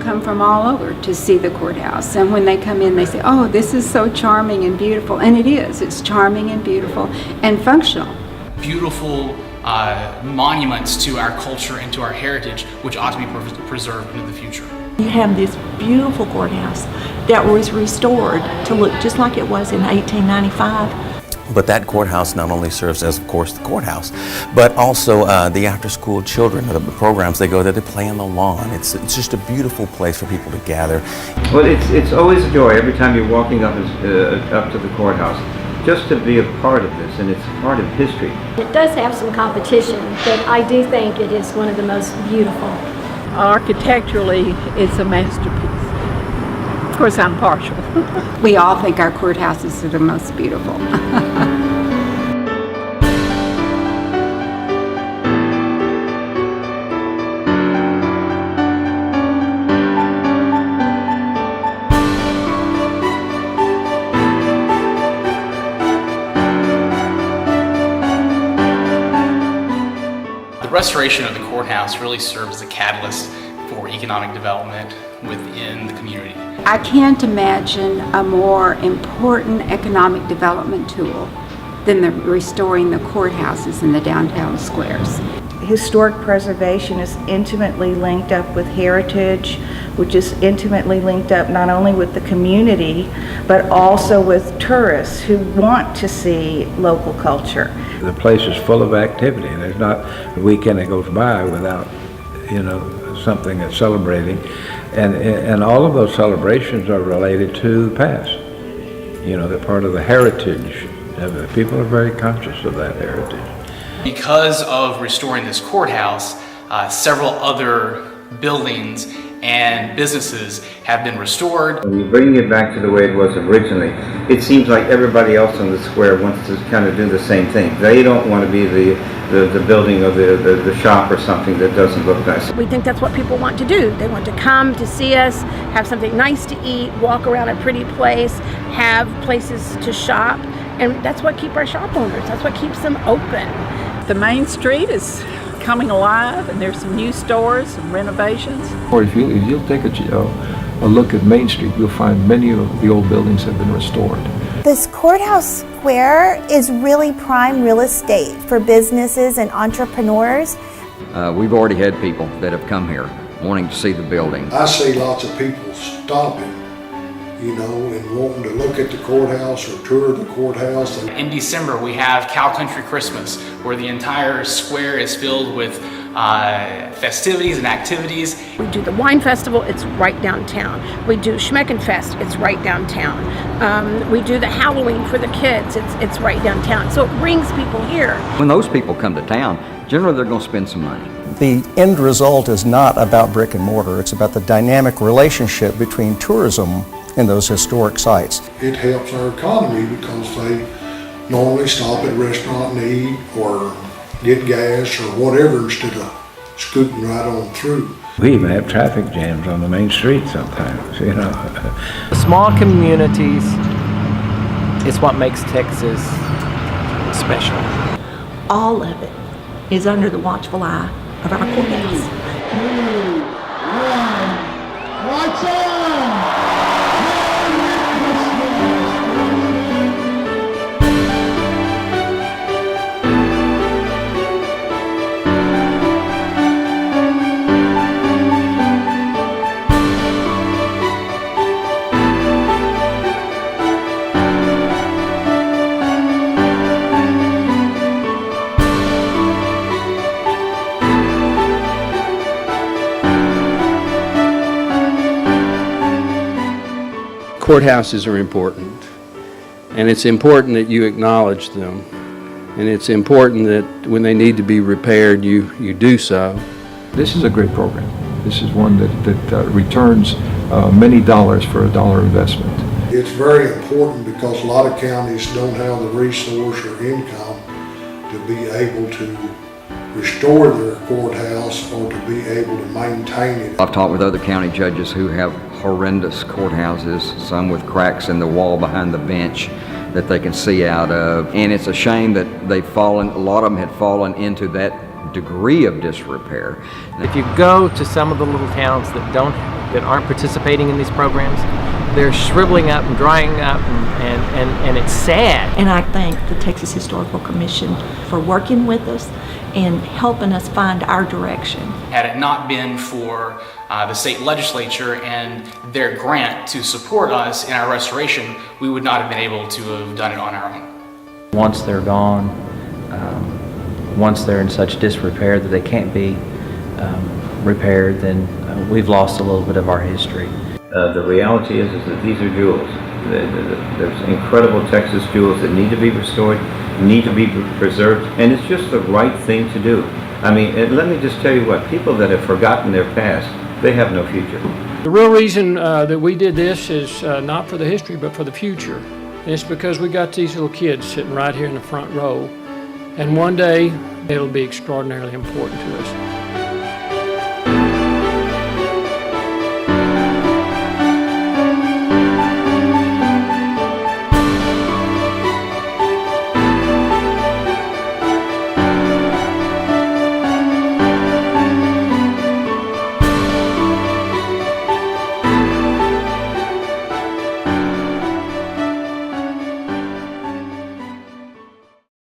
come from all over to see the courthouse. And when they come in, they say, oh, this is so charming and beautiful. And it is. It's charming and beautiful and functional. Beautiful monuments to our culture and to our heritage, which ought to be preserved into the future. You have this beautiful courthouse that was restored to look just like it was in 1895. But that courthouse not only serves as, of course, the courthouse, but also the after-school children, the programs they go there, they play on the lawn. It's just a beautiful place for people to gather. Well, it's always a joy every time you're walking up to the courthouse, just to be a part of this, and it's part of history. It does have some competition, but I do think it is one of the most beautiful. Architecturally, it's a masterpiece. Of course, I'm partial. We all think our courthouses are the most beautiful. The restoration of the courthouse really serves as a catalyst for economic development within the community. I can't imagine a more important economic development tool than restoring the courthouses in the downtown squares. Historic preservation is intimately linked up with heritage, which is intimately linked up not only with the community, but also with tourists who want to see local culture. The place is full of activity. There's not a weekend that goes by without, something that's celebrating. And all of those celebrations are related to the past. They're part of the heritage. People are very conscious of that heritage. Because of restoring this courthouse, several other buildings and businesses have been restored. When you bring it back to the way it was originally, it seems like everybody else on the square wants to kind of do the same thing. They don't want to be the building of the shop or something that doesn't look nice. We think that's what people want to do. They want to come to see us, have something nice to eat, walk around a pretty place, have places to shop, and that's what keeps our shop owners. That's what keeps them open. The main street is coming alive, and there's some new stores, some renovations. Or if you'll take a look at Main Street, you'll find many of the old buildings have been restored. This courthouse square is really prime real estate for businesses and entrepreneurs. We've already had people that have come here wanting to see the building. I see lots of people stopping, and wanting to look at the courthouse or tour the courthouse. In December, we have Cow Country Christmas, where the entire square is filled with festivities and activities. We do the wine festival, it's right downtown. We do Schmeckenfest, it's right downtown. We do the Halloween for the kids, it's right downtown. So it brings people here. When those people come to town, generally they're going to spend some money. The end result is not about brick and mortar, it's about the dynamic relationship between tourism and those historic sites. It helps our economy because they normally stop at a restaurant and eat or get gas or whatever instead of scooting right on through. We even have traffic jams on the main street sometimes, Small communities is what makes Texas special. All of it is under the watchful eye of our courthouse. Lights on! Courthouses are important, and it's important that you acknowledge them, and it's important that when they need to be repaired, you do so. This is a great program. This is one that returns many dollars for a dollar investment. It's very important because a lot of counties don't have the resource or income to be able to restore their courthouse or to be able to maintain it. I've talked with other county judges who have horrendous courthouses, some with cracks in the wall behind the bench that they can see out of. And it's a shame that a lot of them had fallen into that degree of disrepair. If you go to some of the little towns that don't that aren't participating in these programs. They're shriveling up and drying up, and it's sad. And I thank the Texas Historical Commission for working with us and helping us find our direction. Had it not been for the state legislature and their grant to support us in our restoration, we would not have been able to have done it on our own. Once they're gone, once they're in such disrepair that they can't be repaired, then we've lost a little bit of our history. The reality is that these are jewels. There's incredible Texas jewels that need to be restored, need to be preserved, and it's just the right thing to do. I mean, let me just tell you what, people that have forgotten their past, they have no future. The real reason that we did this is not for the history, but for the future. And it's because we got these little kids sitting right here in the front row, and one day it'll be extraordinarily important to us.